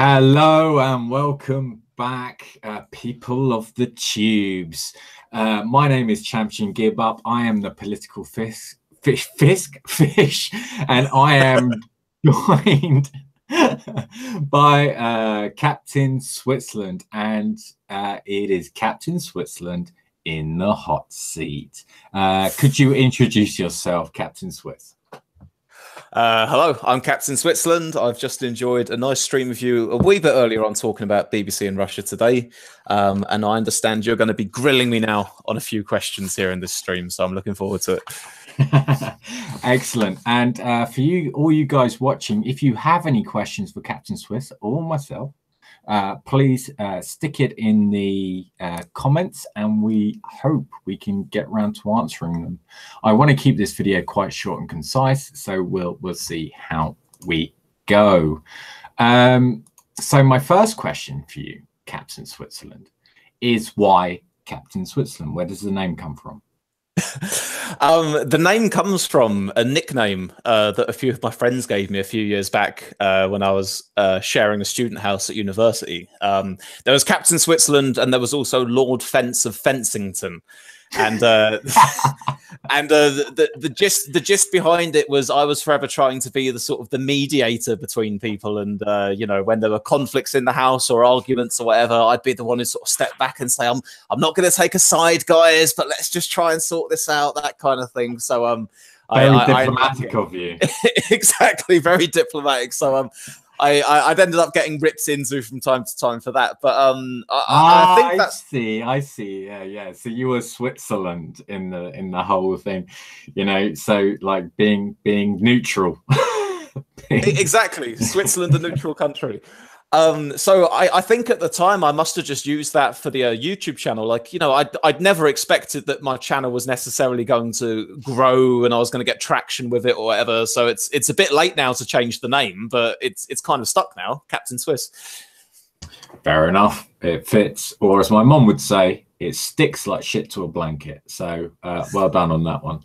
Hello and welcome back, people of the tubes. My name is Champion Gib-Up. I am the political fish, and I am joined by Captain Switzerland, and it is Captain Switzerland in the hot seat. Could you introduce yourself, Captain Swiss? Hello, I'm Captain Switzerland. I've just enjoyed a nice stream of you a wee bit earlier on talking about BBC and Russia today. And I understand you're going to be grilling me now on a few questions here in this stream. So I'm looking forward to it. Excellent. And for you, all you guys watching, if you have any questions for Captain Swiss or myself, please stick it in the comments, and we hope we can get around to answering them. I want to keep this video quite short and concise, so we'll see how we go. So my first question for you, Captain Switzerland, is why Captain Switzerland? Where does the name come from? The name comes from a nickname that a few of my friends gave me a few years back when I was sharing a student house at university. There was Captain Switzerland, and there was also Lord Fence of Fensington. And the gist behind it was I was forever trying to be the sort of the mediator between people, and you know, when there were conflicts in the house or arguments or whatever, I'd be the one who sort of step back and say, I'm not going to take a side, guys, but let's just try and sort this out, that kind of thing. So very diplomatic of you. Exactly, very diplomatic. So I'd ended up getting ripped into from time to time for that, but I think that's... I see. Yeah. So you were Switzerland in the whole thing, you know. So like being neutral. Exactly, Switzerland, a neutral country. So I think at the time I must have just used that for the YouTube channel. Like, you know, I'd never expected that my channel was necessarily going to grow and I was going to get traction with it or whatever. So it's a bit late now to change the name, but it's kind of stuck now, Captain Swiss. Fair enough. It fits, or as my mom would say, it sticks like shit to a blanket. So well done on that one.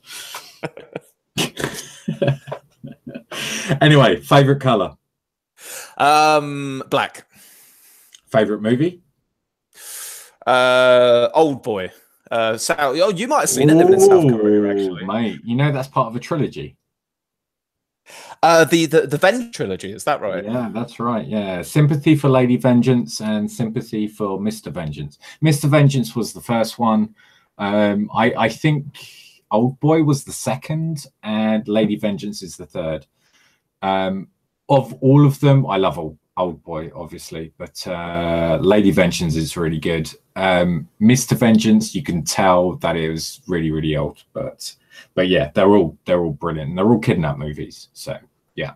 Anyway, favorite color? Black. Favorite movie? Old Boy. You might have seen it living in South Korea, actually. Mate, you know that's part of a trilogy. The Vengeance trilogy, is that right? Yeah, that's right. Yeah, Sympathy for Lady Vengeance and Sympathy for Mr. Vengeance. Mr. Vengeance was the first one. I think Old Boy was the second, and Lady Vengeance is the third. Of all of them, I love Old Boy, obviously, but Lady Vengeance is really good. Mr. Vengeance, you can tell that it was really, really old, but yeah, they're all brilliant. They're all kidnap movies, so yeah.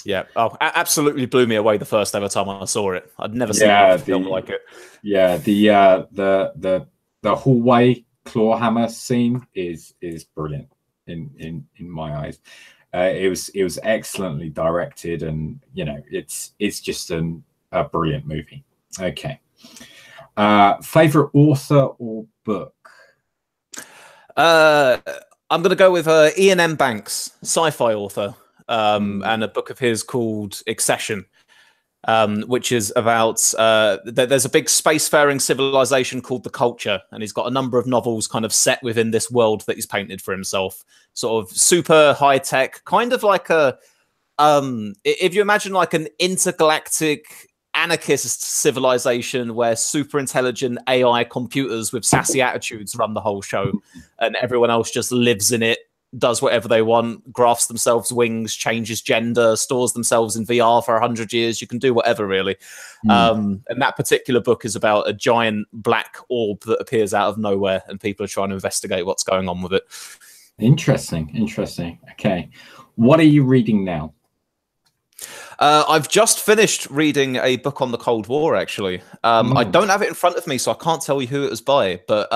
Yeah, absolutely blew me away the first ever time I saw it. I'd never seen a film like it. Yeah, the hallway claw hammer scene is brilliant in my eyes. It was excellently directed, and you know, it's just a brilliant movie. Okay. Favorite author or book? I'm going to go with Ian M. Banks, sci-fi author, and a book of his called Accession, which is about there's a big spacefaring civilization called the Culture, and he's got a number of novels kind of set within this world that he's painted for himself. Sort of super high tech, kind of like a if you imagine like an intergalactic anarchist civilization where super intelligent AI computers with sassy attitudes run the whole show, and everyone else just lives in it, does whatever they want, grafts themselves wings, changes gender, stores themselves in VR for 100 years. You can do whatever, really. And that particular book is about a giant black orb that appears out of nowhere, and people are trying to investigate what's going on with it. Interesting. Okay. What are you reading now? I've just finished reading a book on the Cold War, actually. I don't have it in front of me, so I can't tell you who it was by, but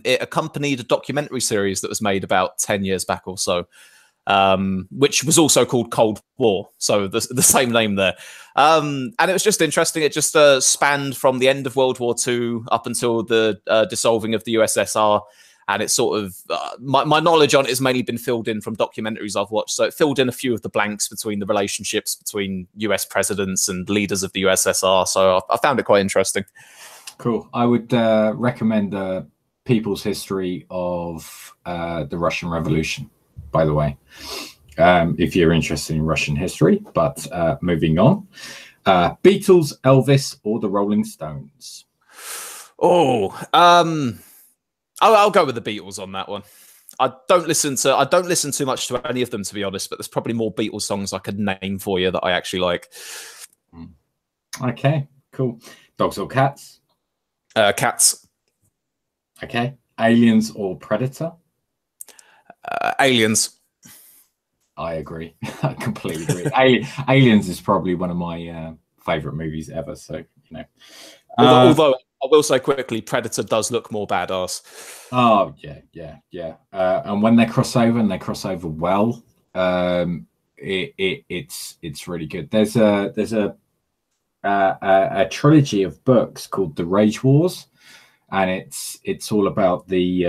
it accompanied a documentary series that was made about 10 years back or so, which was also called Cold War, so the same name there. And it was just interesting. It just spanned from the end of World War II up until the dissolving of the USSR. and it's sort of my knowledge on it has mainly been filled in from documentaries I've watched. So it filled in a few of the blanks between the relationships between US presidents and leaders of the USSR. So I found it quite interesting. Cool. I would recommend People's History of the Russian Revolution, by the way, if you're interested in Russian history. But moving on, Beatles, Elvis, or the Rolling Stones? Oh, I'll go with the Beatles on that one. I don't listen too much to any of them, to be honest, but there's probably more Beatles songs I could name for you that I actually like. Okay, cool. Dogs or cats? Cats. Okay. Aliens or Predator? Aliens. I agree. I completely agree. Aliens is probably one of my favorite movies ever. So, you know. Although I will say quickly, Predator does look more badass. Oh yeah. And when they cross over, and they cross over well, it's really good. There's a trilogy of books called The Rage Wars, and it's all about the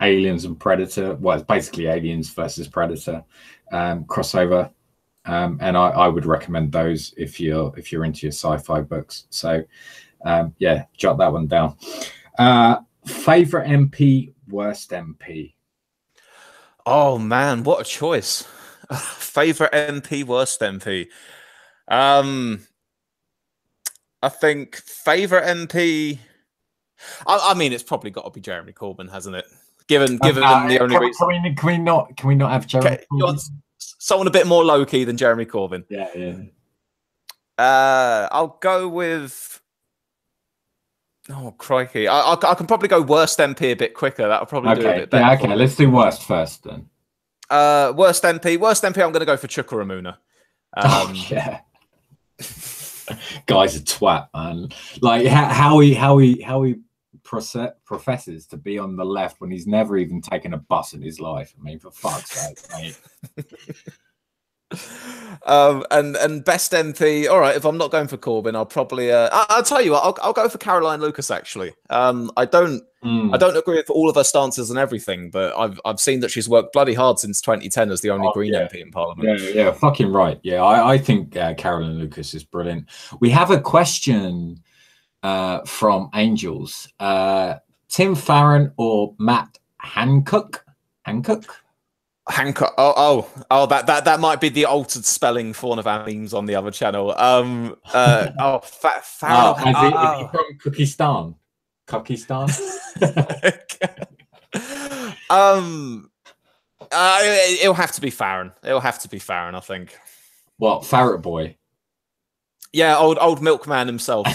aliens and Predator. Well, it's basically aliens versus Predator crossover. And I would recommend those if you're into your sci-fi books. So yeah, jot that one down. Favorite MP, worst MP? Oh man, what a choice. Favorite MP, worst MP. I think favorite MP. I mean, it's probably got to be Jeremy Corbyn, hasn't it? Given the only reason. Can we not have Jeremy Corbyn? Someone a bit more low key than Jeremy Corbyn. Yeah. I'll go with. Oh crikey! I can probably go worst MP a bit quicker. That'll probably do a bit better. Yeah, okay. Let's do worst first then. Worst MP. I'm going to go for Chuka Umunna. Yeah. Guy's a twat, man. Like how he professes to be on the left when he's never even taken a bus in his life. I mean, for fuck's sake, mate. And best MP. All right, if I'm not going for Corbyn, I'll probably. I'll tell you what. I'll go for Caroline Lucas. Actually, I don't agree with all of her stances and everything, but I've seen that she's worked bloody hard since 2010 as the only Green MP in Parliament. Yeah, fucking right. Yeah, I think Caroline Lucas is brilliant. We have a question from Angels. Tim Farron or Matt Hancock? Hancock. Oh, that might be the altered spelling for one of our memes on the other channel. Farron. Is he from Cookistan? It'll have to be Farron. I think. What, Farrot Boy? Yeah, old milkman himself.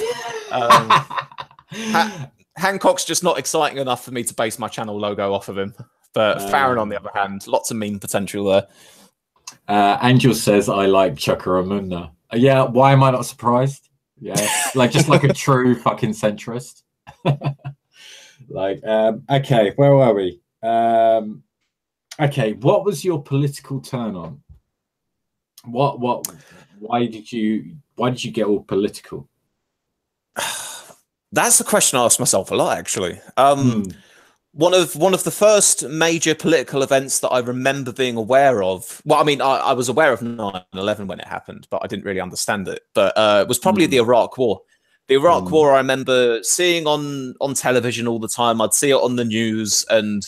Hancock's just not exciting enough for me to base my channel logo off of him. But Farron, on the other hand, lots of meme potential there. Angel says, I like Chuka Umunna. Yeah, why am I not surprised? Yeah, just like a true fucking centrist. Okay, where were we? Okay, what was your political turn on? Why did you get all political? That's the question I ask myself a lot, actually. One of the first major political events that I remember being aware of. Well, I mean, I was aware of 9/11 when it happened, but I didn't really understand it. But it was probably the Iraq War. The Iraq War, I remember seeing on television all the time. I'd see it on the news, and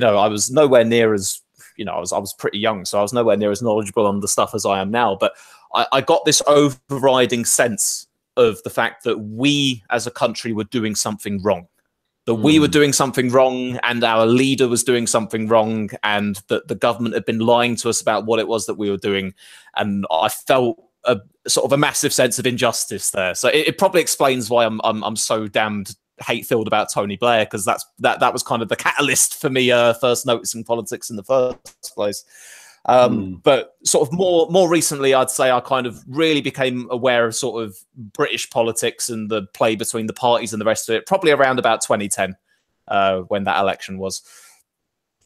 I was nowhere near as I was pretty young, so I was nowhere near as knowledgeable on the stuff as I am now. But I got this overriding sense of the fact that we, as a country, were doing something wrong. That we were doing something wrong, and our leader was doing something wrong, and that the government had been lying to us about what it was that we were doing. And I felt a sort of a massive sense of injustice there. So it probably explains why I'm so damned hate-filled about Tony Blair, because that was kind of the catalyst for me first noticing politics in the first place. But sort of more recently, I'd say I kind of really became aware of sort of British politics and the play between the parties and the rest of it, probably around about 2010, when that election was.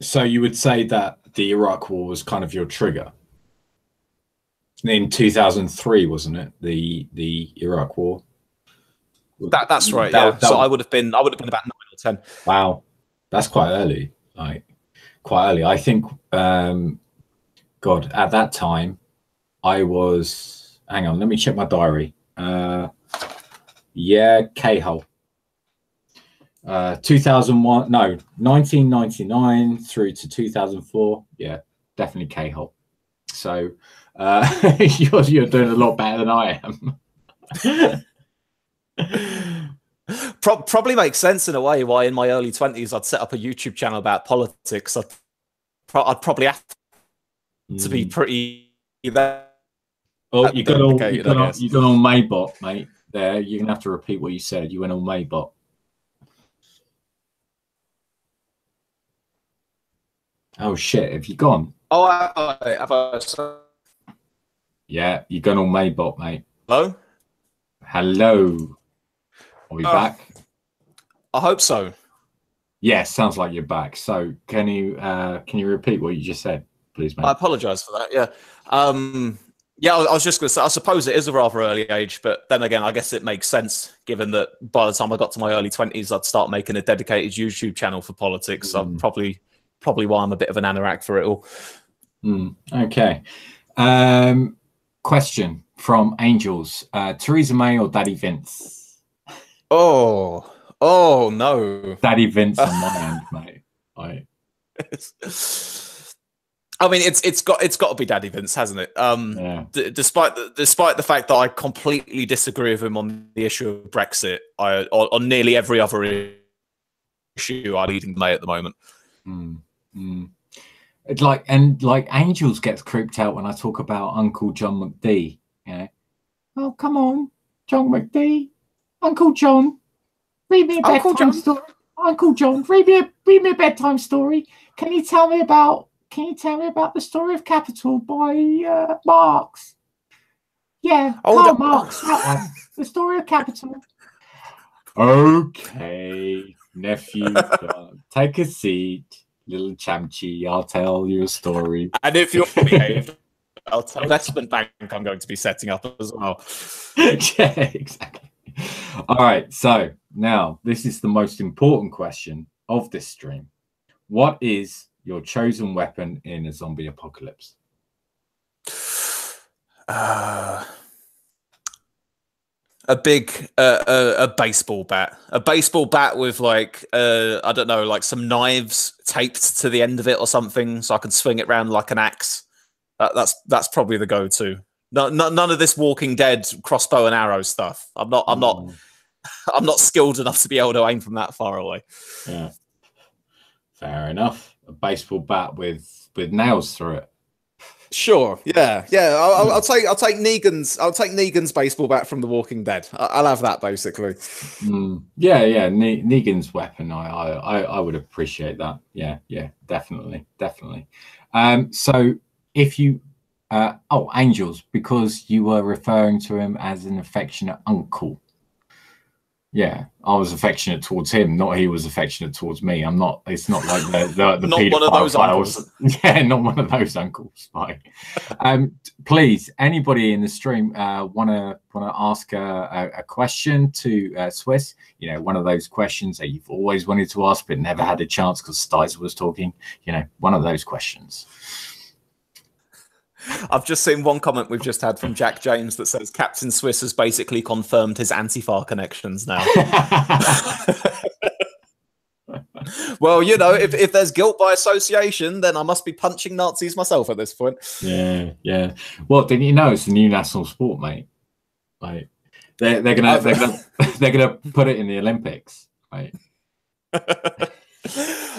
So you would say that the Iraq War was kind of your trigger? In 2003, wasn't it? The Iraq War? That's right. Yeah. So I would have been about 9 or 10. Wow, that's quite early. Like quite early. I think. God, at that time, I was. Hang on, let me check my diary. Yeah, K-hole. 2001, no, 1999 through to 2004. Yeah, definitely K-hole. So you're doing a lot better than I am. Probably makes sense in a way why in my early 20s I'd set up a YouTube channel about politics. I'd probably have to be pretty. Oh, you got all Maybot, mate. There, you're gonna have to repeat what you said. You went on Maybot. Oh shit! Have you gone? Oh, have I? Yeah, you're gone on Maybot, mate. Hello. Hello. Are we back? I hope so. Yeah, sounds like you're back. So can you repeat what you just said, please, mate? I apologise for that. Yeah. Yeah, I was just going to say, I suppose it is a rather early age, but then again, I guess it makes sense given that by the time I got to my early 20s, I'd start making a dedicated YouTube channel for politics. So probably why I'm a bit of an anorak for it all. Okay. Question from Angels. Theresa May or Daddy Vince? Oh no. Daddy Vince on my end, mate. I mean, it's got to be Daddy Vince, hasn't it? Yeah. Despite the fact that I completely disagree with him on the issue of Brexit, on nearly every other issue, I'm leading May at the moment. It's like Angels gets creeped out when I talk about Uncle John McD. You know, oh come on, John McD, Uncle John, read me a bedtime story. Uncle John, read me a bedtime story. Can you tell me about the story of Capital by Marx? Yeah, Karl Marx. The story of Capital. Okay, nephew, take a seat, little chamchi. I'll tell you a story. And if you're behaved, I'll tell investment bank I'm going to be setting up as well. Yeah, exactly. All right, so now this is the most important question of this stream. What is your chosen weapon in a zombie apocalypse? A baseball bat. A baseball bat with like I don't know, like some knives taped to the end of it or something, so I can swing it around like an axe. That's probably the go-to. None of this Walking Dead crossbow and arrow stuff. I'm not skilled enough to be able to aim from that far away. Yeah, fair enough. A baseball bat with nails through it. Sure. Yeah. I'll take Negan's baseball bat from The Walking Dead. I'll have that basically. Yeah. Negan's weapon. I would appreciate that. Yeah. Definitely. So if you Angels, because you were referring to him as an affectionate uncle. Yeah, I was affectionate towards him, not he was affectionate towards me. I'm not. It's not like the not one of those uncles. Yeah, not one of those uncles. Right. Please, anybody in the stream want to ask a question to Swiss? You know, one of those questions that you've always wanted to ask but never had a chance because Stiles was talking. You know, one of those questions. I've just seen one comment we've just had from Jack James that says Captain Swiss has basically confirmed his Antifa connections now. Well, you know, if there's guilt by association, then I must be punching Nazis myself at this point. Yeah. Well, didn't you know it's the new national sport, mate? Like they're gonna put it in the Olympics, right?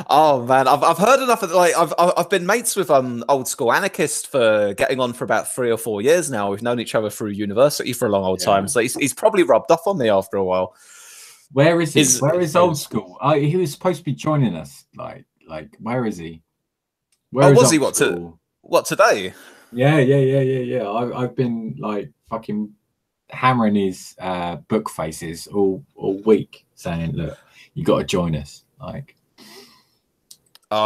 Oh man, I've heard enough of like I've been mates with old school anarchist for getting on for about 3 or 4 years now. We've known each other through university for a long old time, so he's probably rubbed off on me after a while. Where is he? Where is old school? He was supposed to be joining us. Like where is he? Where was he? What today? Yeah. I've been like fucking hammering his book faces all week, saying, "Look, you got to join us." Like.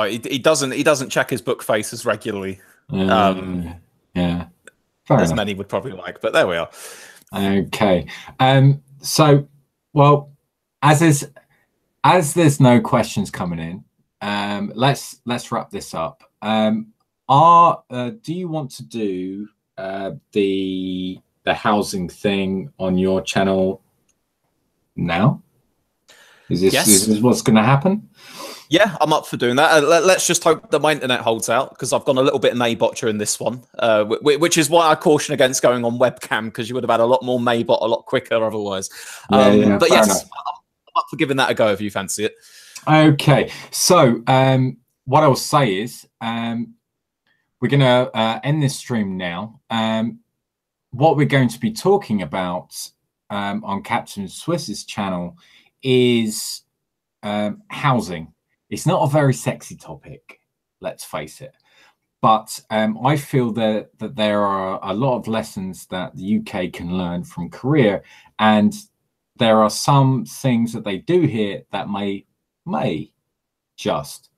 He doesn't check his book faces regularly. Yeah, as many would probably like, but there we are. Okay, so Well, as there's no questions coming in, let's wrap this up. Do you want to do the housing thing on your channel now? Is this what's going to happen? Yeah, I'm up for doing that. Let's just hope that my internet holds out, because I've gone a little bit Maybotcher in this one, which is why I caution against going on webcam, because you would have had a lot more Maybot a lot quicker otherwise. But yes, I'm up for giving that a go if you fancy it. Okay, so what I'll say is we're going to end this stream now. What we're going to be talking about on Captain Swiss's channel is housing. It's not a very sexy topic, let's face it, but I feel that there are a lot of lessons that the UK can learn from Korea, and there are some things that they do here that may just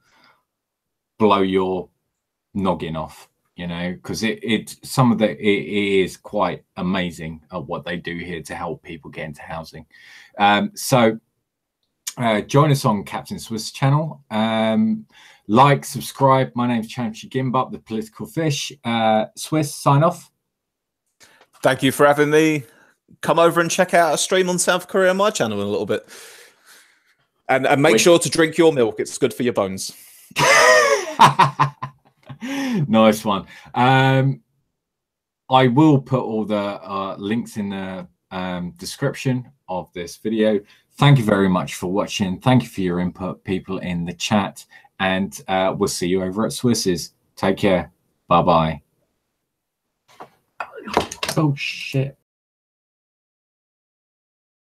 blow your noggin off, you know, because it is quite amazing at what they do here to help people get into housing. So join us on Captain Swiss channel. Like, subscribe. My name's Chamchi Gimbap, the political fish. Swiss, sign off. Thank you for having me. Come over and check out a stream on South Korea on my channel in a little bit. And make sure to drink your milk. It's good for your bones. Nice one. I will put all the links in the description of this video. Thank you very much for watching. Thank you for your input, people in the chat. And we'll see you over at Swiss's. Take care. Bye-bye. Oh, shit.